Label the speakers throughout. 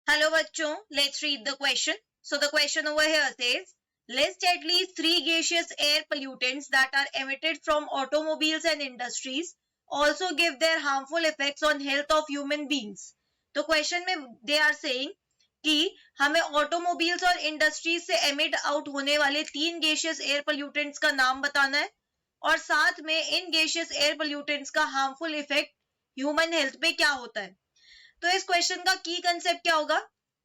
Speaker 1: Hello bachcho, let's read the question. So the question over here says, list at least 3 gaseous air pollutants that are emitted from automobiles and industries. Also give their harmful effects on health of human beings. तो question में they are saying कि हमें automobiles और industries से emit out होने वाले 3 gaseous air pollutants का नाम बताना है और साथ में इन गेशियस एयर पोल्यूटेंट्स का हार्मफुल इफेक्ट ह्यूमन हेल्थ पे क्या होता है. तो इस क्वेश्चन का की कंसेप्ट क्या होगा.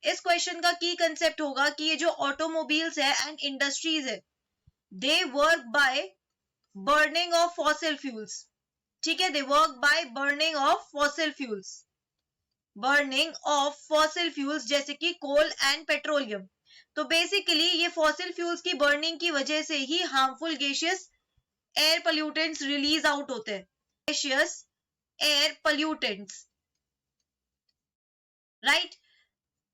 Speaker 1: इस क्वेश्चन का की कंसेप्ट होगा कि ये जो ऑटोमोबाइल्स है एंड इंडस्ट्रीज है, they work by burning of fossil fuels. ठीक है, they work by burning of fossil fuels, burning of fossil fuels जैसे कि कोल एंड पेट्रोलियम. तो बेसिकली ये फॉसिल फ्यूल्स की बर्निंग की वजह से ही harmful gaseous air pollutants release out होते हैं. Gaseous air pollutants, right.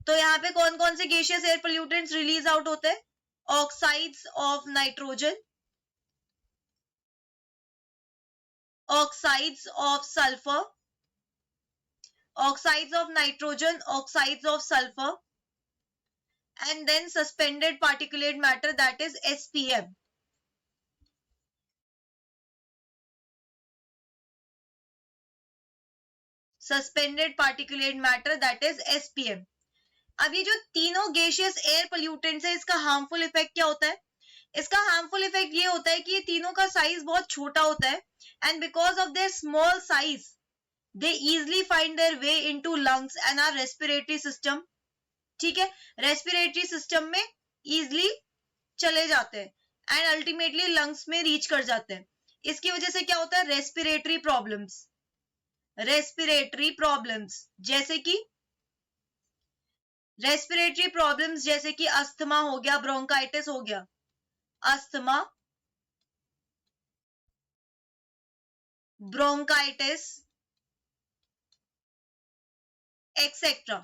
Speaker 1: तो यहाँ पे कौन कौन से gaseous air pollutants release out होते हैं. Oxides of nitrogen, oxides of sulphur, oxides of nitrogen, oxides of sulfur, and then suspended particulate matter, that is SPM. Suspended particulate matter, that is SPM. अब ये जो तीनों gaseous air pollutants है, इसका harmful effect क्या होता है. इसका हार्मफुल इफेक्ट ये होता है कि ये तीनों का साइज बहुत छोटा होता है and because of their small size they easily find their way into lungs and our respiratory system. ठीक है, रेस्पिरेटरी सिस्टम में इजिली चले जाते हैं एंड अल्टीमेटली लंग्स में रीच कर जाते हैं. इसकी वजह से क्या होता है, रेस्पिरेटरी प्रॉब्लम्स. रेस्पिरेटरी प्रॉब्लम्स जैसे कि अस्थमा हो गया, ब्रोंकाइटिस हो गया, asthma, bronchitis etcetera.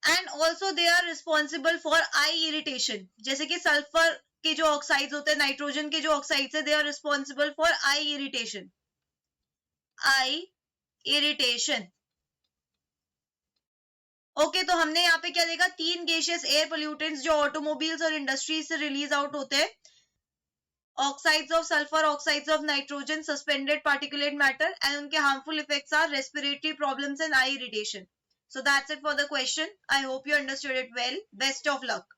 Speaker 1: And also they are responsible for eye irritation. जैसे कि सल्फर के जो ऑक्साइड्स होते हैं, नाइट्रोजन के जो ऑक्साइड्स है, they are responsible for eye irritation. Eye irritation. Okay, तो हमने यहाँ पे क्या देखा, 3 गैसियस एयर पोल्यूटेंट्स जो ऑटोमोबाइल्स और इंडस्ट्रीज से रिलीज आउट होते हैं. Oxides of sulphur, oxides of nitrogen, suspended particulate matter, and उनके harmful effects are respiratory problems and eye irritation. So that's it for the question. I hope you understood it well. Best of luck.